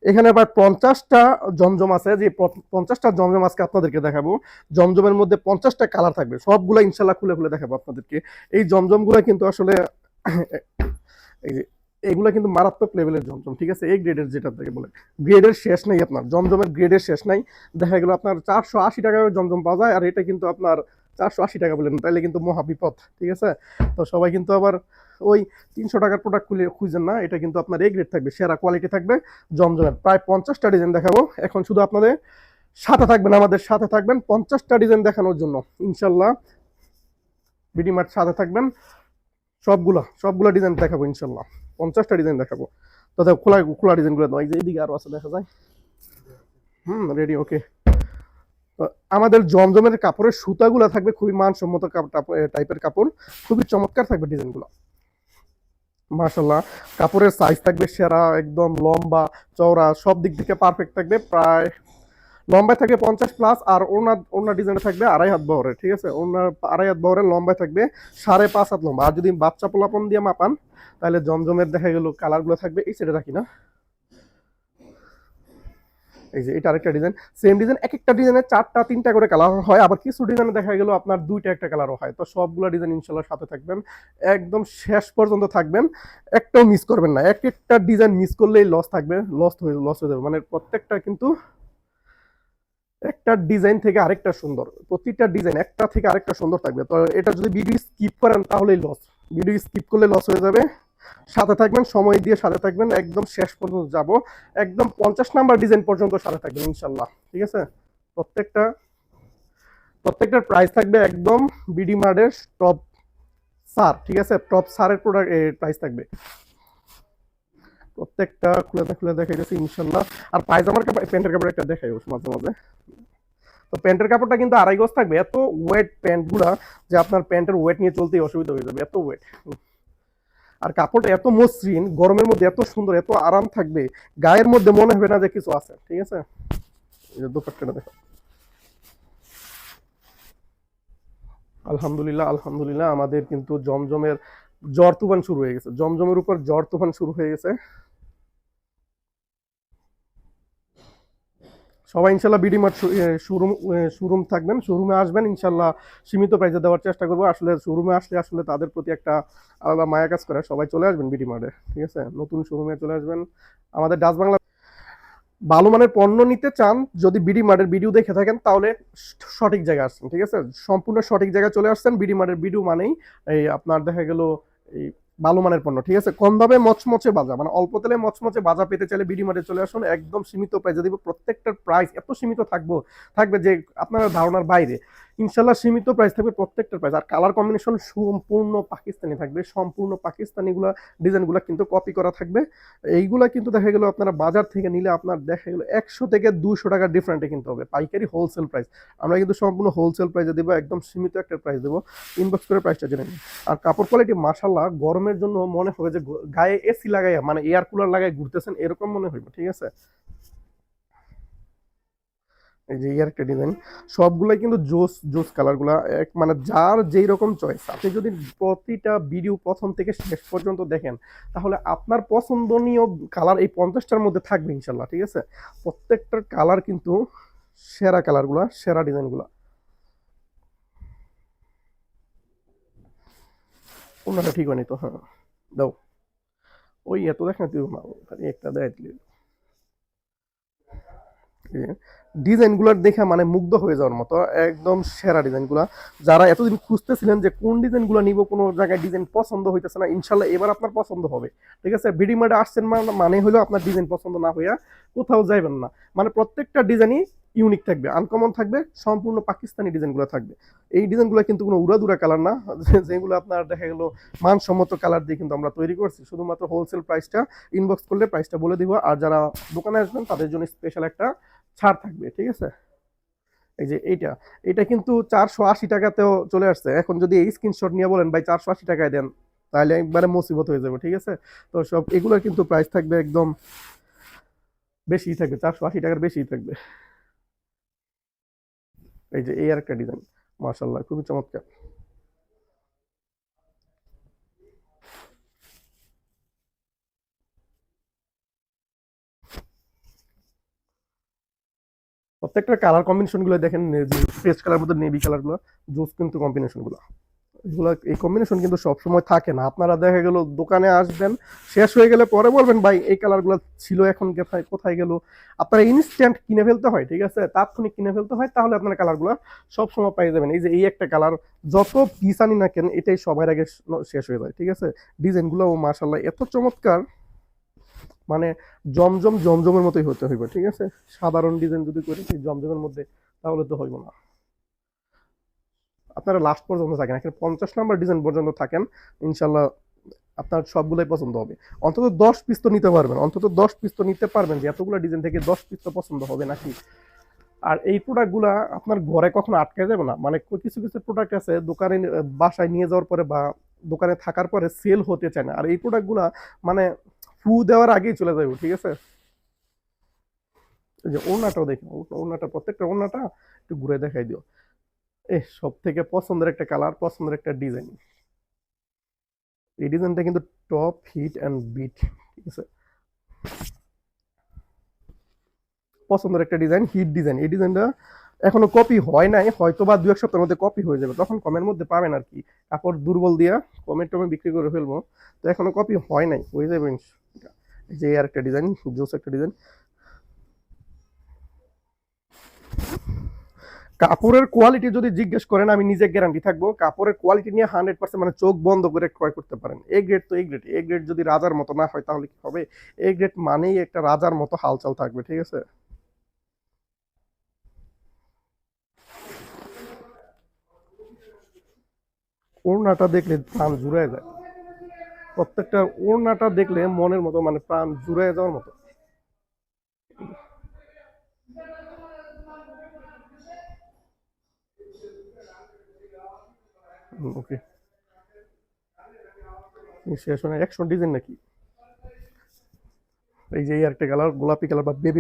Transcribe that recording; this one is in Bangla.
এখানে প্রায় 50টা জমজম আছে, যে 50টা জমজম আজকে আপনাদেরকে দেখাবো। জমজমের মধ্যে 50টা কালার থাকবে, সবগুলো ইনশাল্লাহ খুলে খুলে দেখাবো আপনাদেরকে। এই জমজমগুলো কিন্তু আসলে এই যে এগুলো কিন্তু মারাত্মক লেভেলের জমজম, ঠিক আছে, এই গ্রেডের, যেটা থেকে বলে গ্রেডের শেষ নাই, আপনার জমজমের গ্রেডের শেষ নাই। দেখা গেল আপনার 480 টাকায় জমজম পাওয়া যায়, আর এটা কিন্তু আপনার 480 টাকা বলেন, তাইলে কিন্তু মহা বিপদ, ঠিক আছে। তো সবাই কিন্তু আবার ওই 300 টাকার প্রোডাক্ট খুঁজেন না, এটা কিন্তু আপনার এ গ্রেড থাকবে, সেরা কোয়ালিটি থাকবে জমজমের। প্রায় 50টা ডিজাইন দেখাবো এখন, শুধু আপনাদের সাথে থাকবেন, আমাদের সাথে থাকবেন 50টা ডিজাইন দেখানোর জন্য ইনশাল্লাহ। বিডি মার্ট সাথে থাকবেন, সবগুলা ডিজাইন দেখাবো ইনশাল্লাহ, 50টা ডিজাইন দেখাবো। তো খোলা খোলা ডিজাইনগুলো নয়, যে এইদিকে আরো আছে, দেখা যায়। রেডি, ওকে। আমাদের জমজমের কাপড়ের সুতাগুলো থাকবে খুবই মানসম্মত টাইপের কাপড়, খুবই চমৎকার থাকবে ডিজাইনগুলো মাশাল্লাহ। কাপড়ের সাইজ থাকবে সেরা, একদম লম্বা চওড়া সব দিক থেকে পারফেক্ট থাকবে। প্রায় লম্বায় থাকবে 50+, আর ওনার ওনার ডিজাইনে থাকবে 2.5 হাত বহরের, ঠিক আছে। ওনার 2.5 হাত বহরের, লম্বায় থাকবে 5.5 হাত লম্বা। আর যদি বাচ্চা পোলাপন দিয়ে মাপান, তাহলে জমজমের দেখা গেল কালারগুলো থাকবে, এই সাইডে রাখি না, এই যে এটা আরেকটা ডিজাইন, সেম ডিজাইন, এক একটা ডিজাইনে 4টা 3টা করে কালার হয়, আবার কিছু ডিজাইনে দেখা গেল আপনার 2টা একটা কালারও হয়। তো সবগুলো ডিজাইন ইনশাল্লাহ সাথে থাকবেন, একদম শেষ পর্যন্ত থাকবেন, একটাও মিস করবেন না। এক একটা ডিজাইন মিস করলেই লস থাকবে, লস হয়ে যাবে, মানে প্রত্যেকটা কিন্তু একটা ডিজাইন থেকে আরেকটা সুন্দর, প্রতিটা ডিজাইন একটা থেকে আরেকটা সুন্দর থাকবে। তো এটা যদি ভিডিও স্কিপ করেন তাহলেই লস, ভিডিও স্কিপ করলে লস হয়ে যাবে। সাথে থাকবেন, সময় দিয়ে সাথে থাকবেন, একদম শেষ পর্যন্ত যাব, একদম 50 নাম্বার ডিজাইন পর্যন্ত সাথে থাকবেন ইনশাল্লাহ, ঠিক আছে। প্রত্যেকটা প্রত্যেকটার প্রাইস থাকবে একদম বিডি মার্টের টপ সার, ঠিক আছে, টপ সারের প্রোডাক্ট প্রাইস থাকবে। প্রত্যেকটা খুলে খুলে দেখাই যাচ্ছে ইনশাল্লাহ। আর পায়জামার কাপড়, প্যান্টের কাপড় একটা দেখাই মাঝে মাঝে। তো প্যান্টের কাপড়টা কিন্তু 2.5 গজ থাকবে, এত ওয়েট প্যান্ট গুলা যে আপনার প্যান্টের ওয়েট নিয়ে চলতেই অসুবিধা হয়ে যাবে, এত ওয়েট। আর কাপড়টা এত মসৃণ, গরমের মধ্যে এত সুন্দর, এত আরাম থাকবে, গায়ের মধ্যে মনে হবে না যে কিছু আছে, ঠিক আছে। এই যে দোপাট্টাটা দেখো, আলহামদুলিল্লাহ আলহামদুলিল্লাহ, আমাদের কিন্তু জমজমের জ্বর তুফান শুরু হয়ে গেছে, জমজমের উপর জ্বর তুফান শুরু হয়ে গেছে। সবাই ইনশাল্লাহ বিডি মার্ট শোরুম থাকবেন, শোরুমে আসবেন ইনশাল্লাহ, সীমিত প্রাইসে দেওয়ার চেষ্টা করবো। আসলে শোরুমে আসলে আসলে তাদের প্রতি একটা আলাদা মায়া কাজ করে। সবাই চলে আসবেন বিডি মার্টে, ঠিক আছে, নতুন শোরুমে চলে আসবেন। আমাদের ডাচ বাংলা ভালো মানের পণ্য নিতে চান, যদি বিডি মার্টের ভিডিও দেখে থাকেন, তাহলে সঠিক জায়গায় আসছেন, ঠিক আছে, সম্পূর্ণ সঠিক জায়গায় চলে আসছেন। বিডি মার্টের ভিডিও মানেই এই আপনার দেখা গেল এই ভালো মানের পণ্য, ঠিক আছে, কম দামে মচমচে বাজা, মানে অল্প তেলে মচমচে বাজা পেতে চাইলে বিডি মার্টে চলে আসুন, একদম সীমিত প্রাইসে দিব। প্রত্যেকটার প্রাইস এত সীমিত থাকবে যে আপনার ধারণার বাইরে। ইনশাল্লাহ সীমিত প্রাইস থাকবে প্রত্যেকটার প্রাইস, আর কালার কম্বিনেশন সম্পূর্ণ পাকিস্তানি থাকবে, সম্পূর্ণ পাকিস্তানি ডিজাইনগুলো কিন্তু কপি করা থাকবে। এইগুলা কিন্তু দেখা গেল আপনারা বাজার থেকে নিলে আপনার দেখা গেল 100 থেকে 200 টাকা ডিফারেন্টে কিনতে হবে, পাইকারি হোলসেল প্রাইস। আমরা কিন্তু সম্পূর্ণ হোলসেল প্রাইসে দেবো, একদম সীমিত একটা প্রাইস দেবো। ইনবক্স করে প্রাইসটা জেনে নিন। আর কাপড় কোয়ালিটি মাশাল্লাহ, গরমের জন্য মনে হবে যে গায়ে এসি লাগাইয়া, মানে এয়ার কুলার লাগাই ঘুরতেছেন, এরকম মনে হইবে, ঠিক আছে। এই যে ইয়ার একটা ডিজাইন, সবগুলাই কিন্তু জোস জোস কালারগুলা, এক মানে যার যেই রকম চয়েস, আপনি যদি প্রতিটা ভিডিও প্রথম থেকে শেষ পর্যন্ত দেখেন, তাহলে আপনার পছন্দনীয় কালার এই 50টার মধ্যে থাকবে ইনশাল্লাহ, ঠিক আছে। প্রত্যেকটার কালার কিন্তু সেরা কালারগুলা, সেরা ডিজাইনগুলা। অন্যটা ঠিক হয়নি তো, হ্যাঁ দাও, ওই এত দেখ না তুই, খালি একটা দেয়। ডিজাইনগুলোর দেখে মানে মুগ্ধ হয়ে যাওয়ার মতো, একদম সেরা ডিজাইনগুলো। যারা এতদিন খুঁজতেছিলেন যে কোন ডিজাইনগুলো নিব, কোনো জায়গায় ডিজাইন পছন্দ হইতেছে না, ইনশাল্লাহ এবার আপনার পছন্দ হবে, ঠিক আছে। বিডি মার্টে আসছেন মানে হলো আপনার ডিজাইন পছন্দ না হইয়া কোথাও যাইবেন না। মানে প্রত্যেকটা ডিজাইনই ইউনিক থাকবে, আনকমন থাকবে, সম্পূর্ণ পাকিস্তানি ডিজাইনগুলো থাকবে। এই ডিজাইনগুলো কিন্তু কোনো উড়াদুরা কালার না, যেগুলো আপনার দেখা গেল মানসম্মত কালার দিয়ে কিন্তু আমরা তৈরি করছি। শুধুমাত্র হোলসেল প্রাইসটা ইনবক্স করলে প্রাইসটা বলে দিব, আর যারা দোকানে আসবেন তাদের জন্য স্পেশাল একটা ছাড় থাকবে, ঠিক আছে। এই যে এইটা, এটা কিন্তু 480 টাকাতেও চলে আসছে। এখন যদি এই স্ক্রিনশট নিয়ে বলেন ভাই 480 টাকায় দেন, তাহলে একবারে মুসিবত হয়ে যাবে, ঠিক আছে। তো সব এগুলোর কিন্তু প্রাইস থাকবে একদম বেশি থাকবে, 480 টাকার বেশি থাকবে। এই যে এই আর একটা ডিজাইন, মাশাল্লাহ খুবই চমৎকার। প্রত্যেকটা কালার কম্বিনেশন গুলো দেখেন, পেস্ট কালার মধ্যে নেভি কালার গুলো জোস কিন্তু কম্বিনেশন গুলো, এগুলো এই কম্বিনেশন কিন্তু সবসময় থাকে না। আপনারা দেখা গেল দোকানে আসবেন, শেষ হয়ে গেলে পরে বলবেন ভাই এই কালারগুলো ছিল এখন কোথায় কোথায় গেল। আপনারা ইনস্ট্যান্ট কিনে ফেলতে হয়, ঠিক আছে, তাৎক্ষণিক কিনে ফেলতে হয়, তাহলে আপনার কালারগুলো সবসময় পাই যাবেন। এই যে এই একটা কালার, যত পিস আনি না কেন এটাই সবার আগে শেষ হয়ে যায়, ঠিক আছে। ডিজাইনগুলো মাশাল্লাহ এত চমৎকার, মানে জমজম জমজমের মতোই হতে হইব, ঠিক আছে। সাধারণ ডিজাইন যদি করি সেই জমজমের মধ্যে, তাহলে তো হইব না। আপনারা লাস্ট পর্যন্ত থাকেন, এখানে 50 নাম্বার ডিজাইন পর্যন্ত থাকেন, ইনশাল্লাহ আপনার সবগুলাই পছন্দ হবে। অন্তত 10 পিস তো নিতে পারবেন, অন্তত 10 পিস তো নিতে পারবেন, যে এতগুলো ডিজাইন থেকে 10 পিস তো পছন্দ হবে নাকি। আর এই প্রোডাক্টগুলা আপনার ঘরে কখনো আটকে যাবে না, মানে কিছু কিছু প্রোডাক্ট আছে দোকানে বাসায় নিয়ে যাওয়ার পরে বা দোকানে থাকার পরে সেল হতে চায় না, আর এই প্রোডাক্টগুলা মানে ফু দেওয়ার আগেই চলে যাবে, ঠিক আছে। এই যে ওড়নাটাও দেখুন, ওড়নাটা প্রত্যেকটা ওড়নাটা একটু ঘুরে দেখাই দিও। সব থেকে পছন্দের একটা কালার, পছন্দের একটা ডিজাইন। এই ডিজাইনটা কিন্তু টপ হিট অ্যান্ড বিট, ঠিক আছে। পছন্দের একটা ডিজাইন, হিট ডিজাইন। এই ডিজাইনটা এখনো কপি হয় নাই, হয়তো বা 2 এক সপ্তাহের মধ্যে কপি হয়ে যাবে, তখন কমের মধ্যে পাবেন আর কি। কাপড় দুর্বল দিয়া কমে টমে বিক্রি করে ফেলবো, তো এখনো কপি হয় নাই, হয়ে যাবে এই যে আর একটা ডিজাইন, জোস একটা ডিজাইন। কাপড়ের কোয়ালিটি যদি জিজ্ঞেস করেন, আমি নিজে গ্যারান্টি থাকবো, কাপড়ের কোয়ালিটি নিয়ে 100%, মানে চোখ বন্ধ করে ক্রয় করতে পারেন। এ গ্রেড তো এ গ্রেড, এ গ্রেড যদি রাজার মতো না হয় তাহলে কি হবে। এ গ্রেড মানেই একটা রাজার মতো হালচাল থাকবে, ঠিক আছে। ওড়নাটা দেখলে প্রাণ জুড়ে যায়, প্রত্যেকটা ওড়নাটা দেখলে মনের মতো, মানে প্রাণ জুড়ে যাওয়ার মতো। ওকে, শেষ হয় না, 100 ডিজাইন নাকি। এই যে এই একটা কালার, গোলাপি কালার বা বেবি